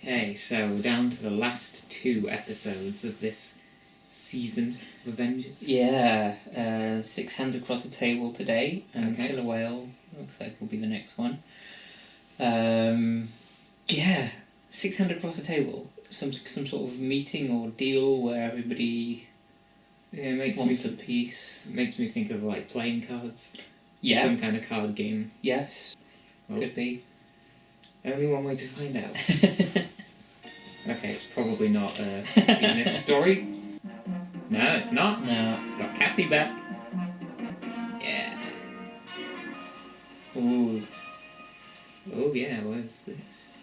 Okay, so we're down to the last 2 episodes of this season of Avengers. Yeah, 6 Hands Across the Table today, and Okay. Killer Whale looks like will be the next one. Yeah, 6 Hands Across the Table. Some sort of meeting or deal where everybody wants a piece. It makes me think of like playing cards. Yeah. Some kind of card game. Yes. Well, Could be. only one way to find out. Okay, it's probably not a penis story. No, it's not. No. Got Kathy back. Yeah. Ooh. Oh yeah, what's this?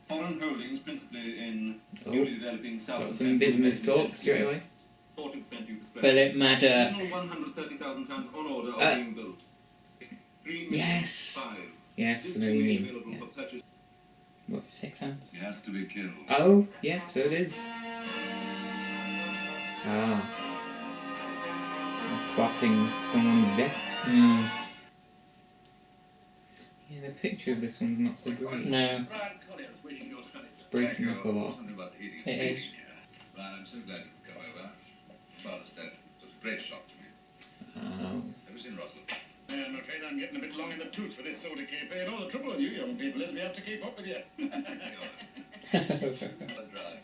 Foreign holdings, principally in Oh, newly developing South. got some business talk straight away. 40% Philip Maddock. 130,000 tons on order are being built. Yes. Yes, I know what you mean. Yeah. What, 6 Hands? He has to be killed. Oh, yeah, so it is. Ah. They're plotting someone's death. Hmm. Yeah, the picture of this one's not so great. No. It's breaking up a lot. It is. I'm so glad you could come over. Father's death was a great shock to me. Oh. Ever seen Rosalind? I'm afraid I'm getting a bit long in the tooth for this soda cafe, and all the trouble with you young people is we have to keep up with you.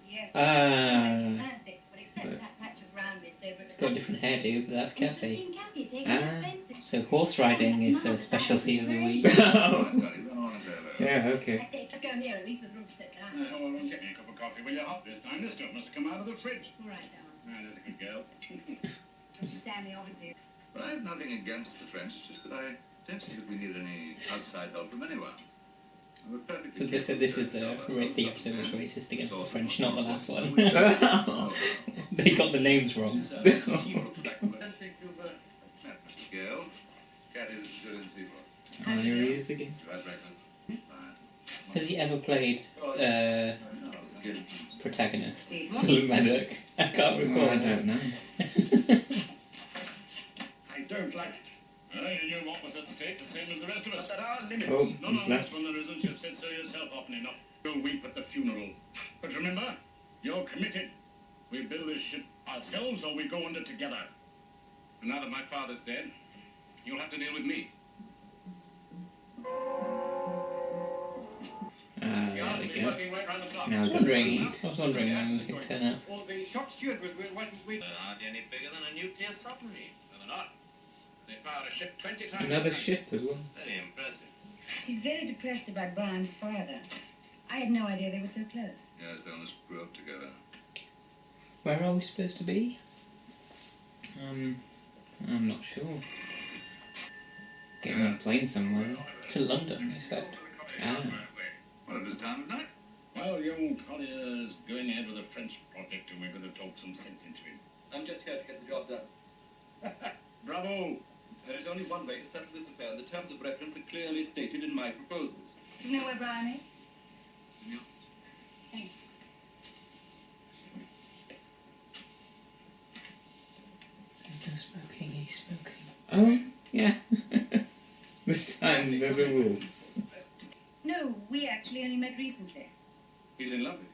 Yes. Ah. Fantastic, but except that patch of brown bits over at It's the got a top. different hairdo, but that's Kathy. Kathy taking Ah. the offensive. So horse riding is her specialty of the week. Yeah, okay. I think let's go here and leave the room set down. Oh, well, get me a cup of coffee. Will you hot this time? This stuff must have come out of the fridge. All right, darling. There's a good girl. Stanley, obviously. But I have nothing against the French. It's just that I don't see that we need any outside help from anyone. We're perfectly So this is the episode that's racist against the French, not the last one. They got the names wrong. Thank you, Mr. Gale. Kathy, this is Julian Seaford. Oh, here he is again. You had breakfast? Has he ever played Good. protagonist? Philip Maddock? I can't recall. Oh, I don't know. I don't like it. You knew what was at stake, the same as the rest of us. But there are limits. Oh, no, he's no, left. that's when there isn't. You've said so yourself often enough. You'll weep at the funeral. But remember, you're committed. We build this ship ourselves or we go under together. And now that my father's dead, you'll have to deal with me. There we go. Right round the clock. Now I I've got was Steve. wondering when he'd turn up. Or the shop steward was aren't any bigger than a nuclear submarine. No, they're not. They fired a ship 20 times. Another ship as well. Very impressive. She's very depressed about Brian's father. I had no idea they were so close. Yes, they almost grew up together. Where are we supposed to be? I'm not sure. Getting on a plane somewhere. To London, he said. Ah. What at this time of night? Well, young Collier's going ahead with a French project and we're going to talk some sense into him. I'm just here to get the job done. Bravo! There is only one way to settle this affair. The terms of reference are clearly stated in my proposals. Do you know where Brian is? Yeah. Thank you. There's no smoking, he's smoking. Oh, yeah. This time there's a rule. No, we actually only met recently. He's in love with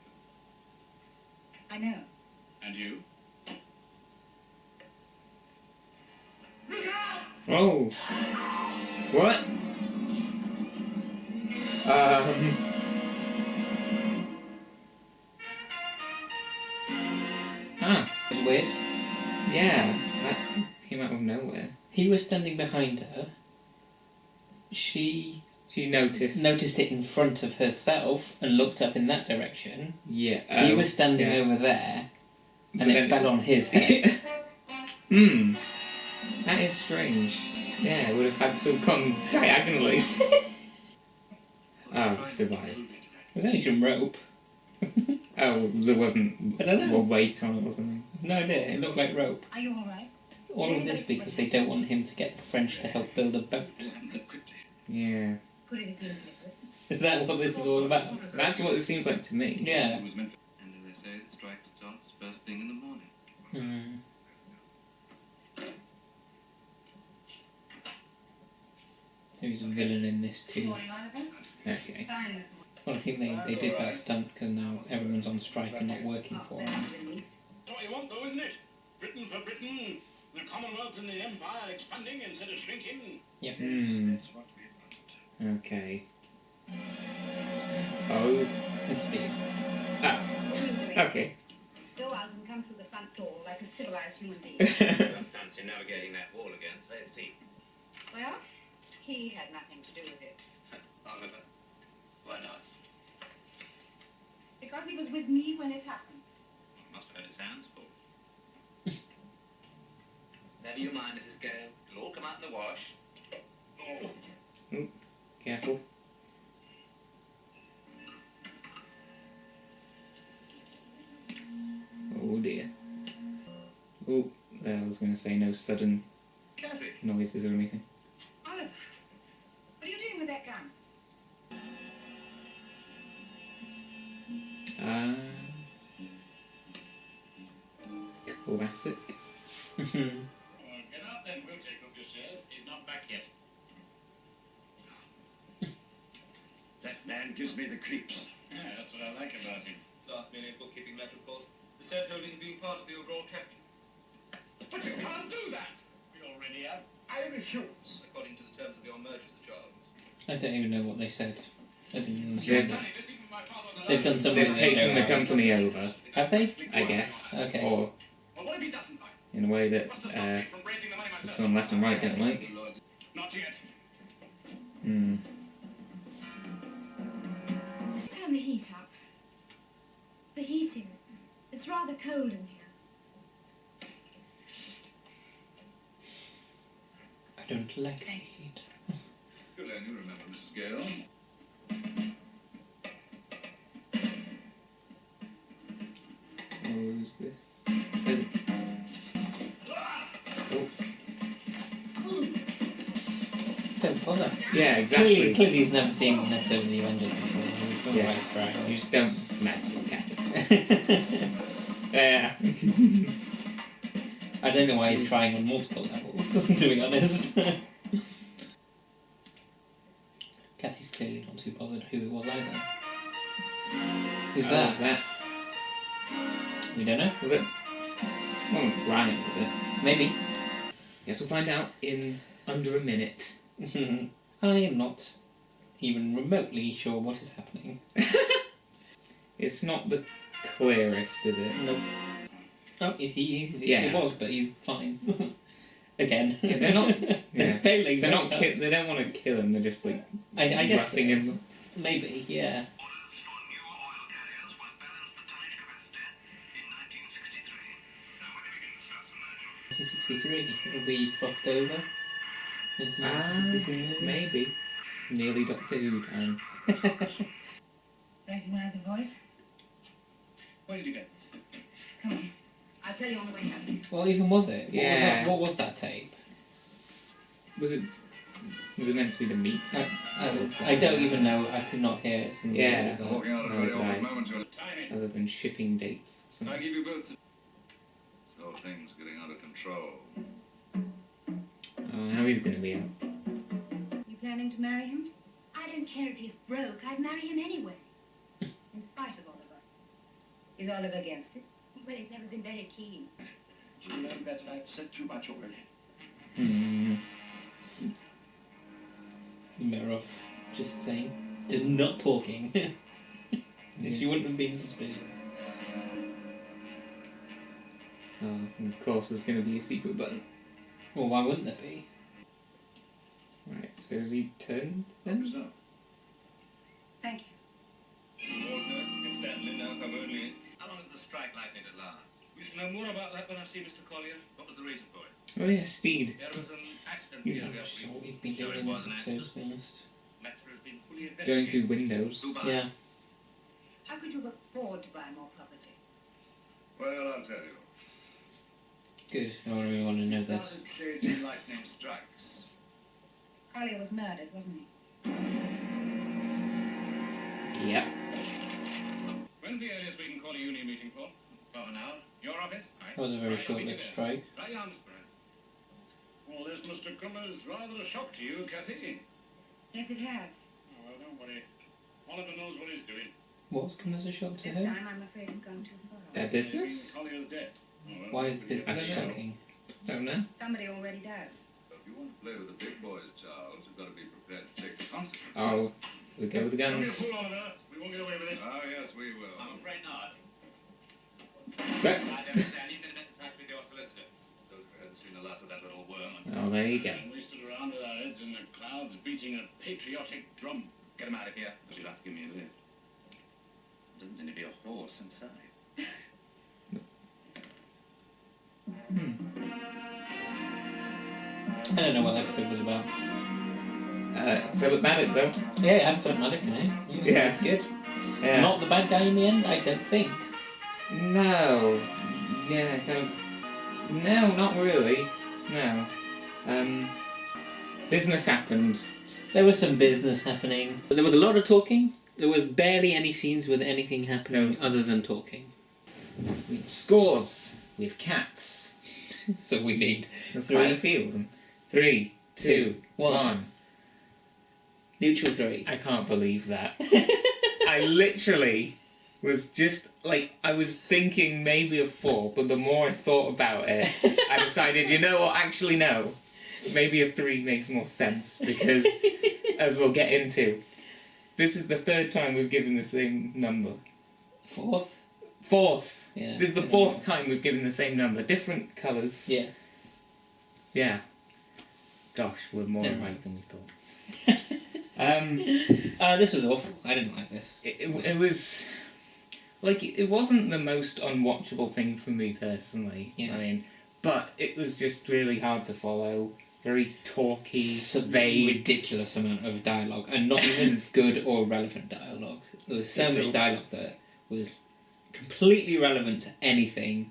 I know. you. And you? Look out! Oh. What? Ah, It was weird. yeah. That came out of nowhere. He was standing behind her. She She noticed. noticed it in front of herself and looked up in that direction. Yeah. He was standing yeah. over there, But and it then- fell on his head. That is strange. Yeah, it would have had to have gone diagonally. Oh, survived. There's only some rope. Oh, there wasn't I don't know. a weight on it or something. No idea, it looked like rope. Are you all right? All of this because they don't want him to get the French to help build a boat. Yeah. Put it in the liquid. Is that what this is all about? That's what it seems like to me. Yeah. It was meant to... And as they say, the strike starts first thing in the morning. Hmm. So he's a villain in this Good too. morning, Oliver. Okay. Fine. Well, I think they did that stunt because now everyone's on strike and not working for them. That's what you want, though, isn't it? Britain for Britain, the Commonwealth and the Empire expanding instead of shrinking. Yep. That's what we want. Okay. Oh. Instead. Ah. Okay. Go out and come through the front door like a civilized human being. Fancy navigating that wall again. It's very steep. Well, he had nothing to do with it. Oliver, why not? Because he was with me when it happened. Must have had his hands full. Never you mind, Mrs. Gale. It'll all come out in the wash. Oh. Careful. Oh dear. Oh, I was going to say no sudden Kathy. noises or anything. Oliver, what are you doing with that gun? Classic. Well, get out then, we'll take up your shares. He's not back yet. That man gives me the creeps. Yeah, that's what I like about him. Last minute bookkeeping letter, of course. The said holding being part of the overall capital. But you can't do that. We already have. I refuse. According to the terms of your merger, Sir Charles. I don't even know what they said. I didn't Yeah. understand it. This even my father. They've done something. They've they taken don't the have. company over, Have they? I guess. Okay. Or Well, what if he doesn't like? in a way that What's to stop me from raising the money myself? turn left and right don't like. Not yet. Hmm. Turn the heat up. The heating. It's rather cold in here. I don't like the heat. Good learn you remember, Mrs. Gale. Who's this? Is it? Oh. Don't bother. Yeah, exactly. Clearly he's never seen an episode of the Avengers before. I don't know why Yeah. he's trying. You just don't mess with Kathy. Yeah. I don't know why he's trying on multiple levels, to be honest. Kathy's clearly not too bothered who it was either. Who's Oh, that? was that? We don't know. Was it? Well, Ryan, was it? Maybe. Guess we'll find out in under a minute. I am not even remotely sure what is happening. It's not the clearest, is it? Nope. Oh, Yeah. it was, but he's fine. Again. Yeah, they're not. They're Yeah. failing. They're not. They don't want to kill him. They're just like I guess roughing him. maybe, yeah. 1963. Have we crossed over? Into 1963 maybe? Maybe. Nearly Doctor Who time. Recognize the voice? Where did you get this? Come on. I'll tell you on the way home. What even was it? Yeah. What was that tape? Was it meant to be the meet? I don't even know. I could not hear a single Yeah. word of that. Walking out of No, a very did I. awkward moment. Tiny. Other than shipping dates. Or I something. give you both. The whole thing's getting out of control. Oh, now he's going to be out. You planning to marry him? I don't care if he's broke. I'd marry him anyway. In spite of Oliver. Is Oliver against it? Well, he's never been very keen. You know that I've said too much already. Hmm. You better off just saying, just not talking. She wouldn't have been suspicious. Oh, and of course there's going to be a secret button. Well, why wouldn't there be? Right, so has he turned then? Who's up? Thank you. Ordinary, it's Stanley now come only in. How long is the strike likely to last? We shall know more about that when I see Mr. Collier. What was the reason for it? Oh yeah, Steed. There was an accident He's the not other Sure, week. he's been Sure doing it in this was an episode, to accident. be honest. Matter has been fully Going investigated. through windows. Who by? Yeah. How could you afford to buy more property? Well, I'll tell you. Good. I don't really want to know this. Thousand shades of lightning strikes. Collier was murdered, wasn't he? Yep. When's the earliest we can call a union meeting for? Half an hour. Your office? Right. That was a very Right, I'll meet you short-lived there. strike. Try your arms, Brian. Well, this, Mr. Crummer's rather a shock to you, Kathy. Yes, it has. Oh, well, don't worry. Oliver knows what he's doing. What's come as a shock to This her? time I'm afraid I'm going too far. Their business? Collier's dead. Oh, well, Why is the pretty business I don't know. shocking? Don't know. Somebody already does. If you want to play with the big boys, Charles, you've got to be prepared to take the consequences. Oh, we go with the Don't be a guns. fool, Oliver. We won't get away with it. Oh, yes, we will. I'm afraid not. But, I don't understand. Even in touch with your solicitor. Those who hadn't seen the last of that little worm. oh, there you go. And we stood around with our heads in the clouds beating a patriotic drum. Get him out of here, because you'll have to give me a lift. Doesn't seem to be a horse inside. I don't know what the episode was about. Philip Maddock, though. Yeah, it had Philip Maddock in it. Yeah. It was good. Yeah. Not the bad guy in the end, I don't think. No. Yeah, kind of. No, not really. No. Business happened. There was some business happening. There was a lot of talking. There was barely any scenes with anything happening other than talking. We have scores. We have cats. So we need There's quite a few of them. 3, 2, 1. neutral 3. I can't believe that. I literally was just like, I was thinking maybe a 4, but the more I thought about it, I decided, you know what, actually no. Maybe a 3 makes more sense, because, as we'll get into, this is the 3rd time we've given the same number. 4th? 4th! Yeah. This is the 4th time we've given the same number. Different colours. Yeah. Yeah. Gosh, we're more Never right than we thought. This was awful. I didn't like this. It was... Like, it wasn't the most unwatchable thing for me personally. Yeah. I mean, but it was just really hard to follow. Very talky, Some vague. ridiculous amount of dialogue, and not even good or relevant dialogue. There was so It's much a- dialogue that was completely relevant to anything,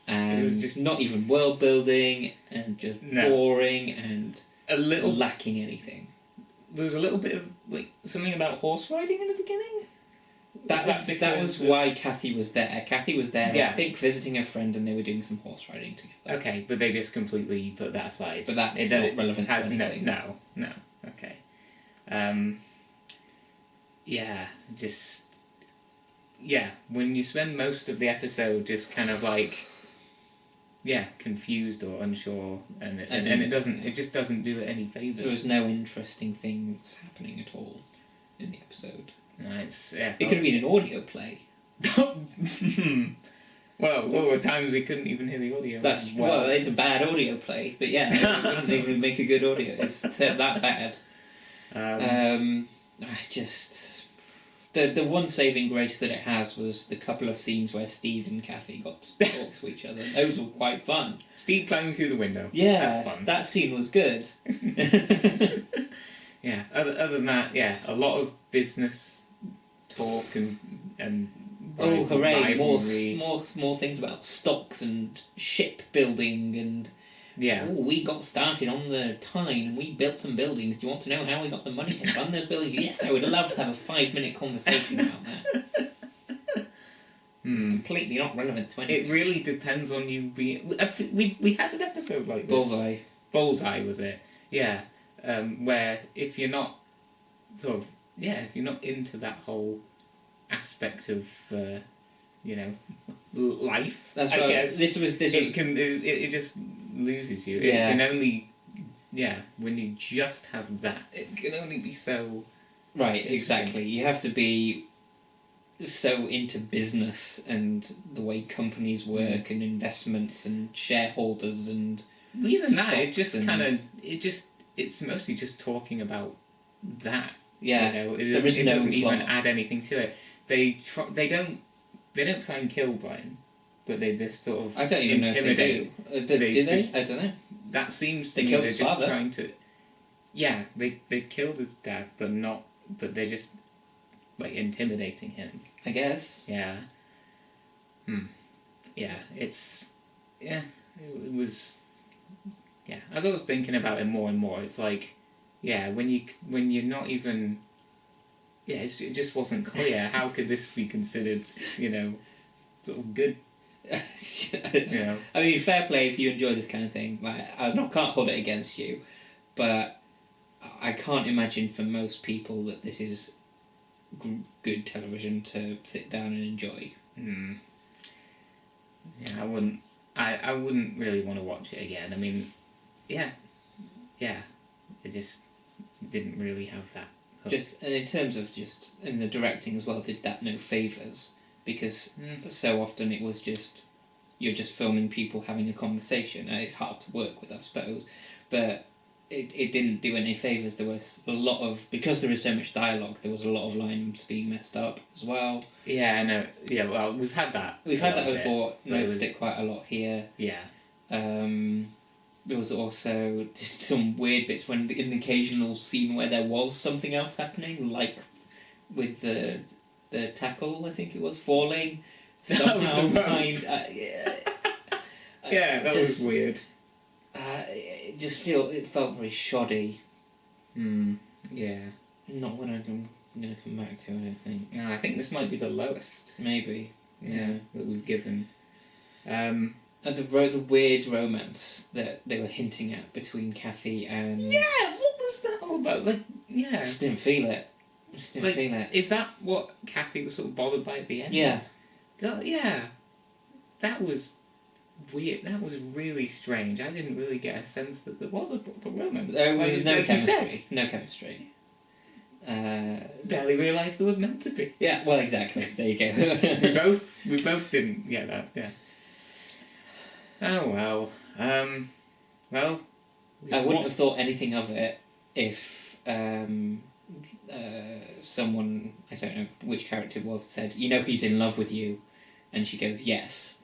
and It was just- not even world building, and just No. boring and A little... lacking anything. There was a little bit of, like, something about horse riding in the beginning? That was because of- why Kathy was there. Kathy was there, Yeah. I think, visiting a friend, and they were doing some horse riding together. Okay, but they just completely put that aside. But that's It not relevant to has anything. No. Okay. Yeah, just... Yeah, when you spend most of the episode just kind of like... Yeah, confused or unsure, and it just doesn't do it any favours. There was no interesting things happening at all in the episode. No, it's... Yeah. It could have been an audio play. Well, there were times we couldn't even hear the audio. That's well, it's a bad audio play, but yeah, it wouldn't even make a good audio. It's that bad. I just the one saving grace that it has was the couple of scenes where Steve and Kathy got to talk to each other. Those were quite fun. Steve climbing through the window. Yeah, That's fun. that scene was good. Yeah. Other than that, yeah, a lot of business talk and Oh, hooray! rivalry. More things about stocks and shipbuilding and. Yeah. Oh, we got started on the Tyne and we built some buildings. Do you want to know how we got the money to fund those buildings? Yes, I would love to have a 5-minute conversation about that. It's completely not relevant to anything. It really depends on you being... We had an episode like this. Bullseye. Bullseye, was it? Yeah. Where if you're not sort of... Yeah, if you're not into that whole aspect of... life, That's I right. guess. This was. It just loses you. Yeah. It can only... Yeah, when you just have that, it can only be so... Right, exactly. You have to be so into business and the way companies work and investments and shareholders and Even that, it stocks just and- kind of... It's mostly just talking about that. yeah. You know, There is it no doesn't even plot. add anything to it. They don't try and kill Brian, but they just sort of I don't even know if they intimidate. do. They Do they? just- I don't know. That seems to They me killed they're his just father. trying to. Yeah, they killed his dad, but not. But they're just like intimidating him. I guess. Yeah. Yeah, it's... Yeah, it was... Yeah, as I was thinking about it more and more, it's like... Yeah, when you're not even... Yeah, it just wasn't clear. How could this be considered, sort of good? You know? I mean, fair play if you enjoy this kind of thing. Like, I can't hold it against you, but I can't imagine for most people that this is good television to sit down and enjoy. Hmm. Yeah, I wouldn't really want to watch it again. I mean, yeah, it just didn't really have that. hook. Just and in terms of just in the directing as well, did that no favours, because so often it was just you're just filming people having a conversation, and it's hard to work with, I suppose, but it didn't do any favours. There was a lot of, because there is so much dialogue, there was a lot of lines being messed up as well. Yeah, I know. Yeah, well, we've had that. We've had that before. But it Noticed was- it quite a lot here. Yeah. There was also just some weird bits when in the occasional scene where there was something else happening, like with the tackle, I think it was, falling somehow the rope. behind. Yeah, that was weird. It felt very shoddy. Yeah. Not what I'm going to come back to, I don't think. No, I think this might be the lowest. Maybe. Yeah, that we've given. And the weird romance that they were hinting at between Kathy and... Yeah, what was that all about? Like, yeah. I just didn't feel it. Is that what Kathy was sort of bothered by at the end? Yeah. Yeah. That was weird. That was really strange. I didn't really get a sense that there was a romance. There was Like no you said. chemistry. No chemistry. Barely realised there was meant to be. Yeah, well, exactly. There you go. we both didn't get that. Yeah. Oh well. Well. I wouldn't have thought anything of it if someone, I don't know which character it was, said, "You know he's in love with you," and she goes, "Yes."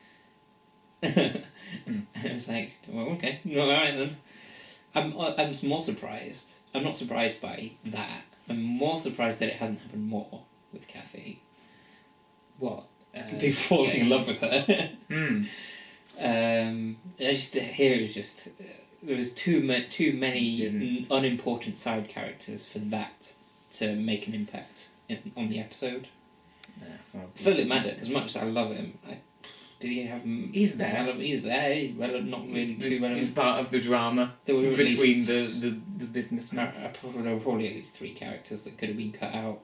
And I was like, "Well, okay, all right then." I'm more surprised. I'm not surprised by that. I'm more surprised that it hasn't happened more with Kathy. What? People falling in love with her. Hmm. I just here it was just there was too many unimportant side characters for that to make an impact on the episode. Yeah, well, Philip Maddox, as much as I love him, did he have? He's there. He's there. He's not really too relevant. He's part of the drama There were at between least- the businessmen. There were probably at least 3 characters that could have been cut out.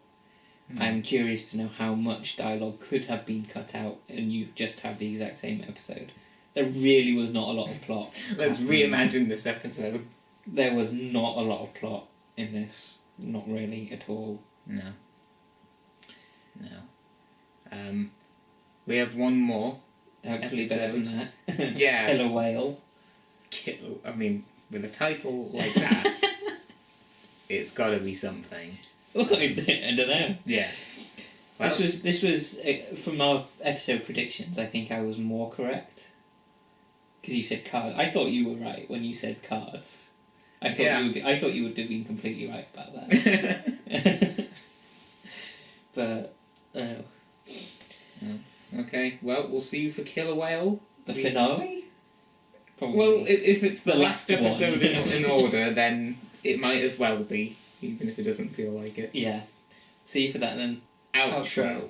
I'm curious to know how much dialogue could have been cut out and you just have the exact same episode. There really was not a lot of plot. Let's reimagine this episode. There was not a lot of plot in this. Not really at all. No. We have one more. Hopefully better than that. Yeah. Killer whale. I mean, with a title like that, it's got to be something. I don't know. Yeah. Well, This was from our episode predictions. I think I was more correct because you said cards. I thought you were right when you said cards. I thought you would have been completely right about that. But Okay. Well, we'll see you for Killer Whale. the finale. Probably. Well, if it's the last one. episode in order, then it might as well be, even if it doesn't feel like it. Yeah. See you for that then. Outro.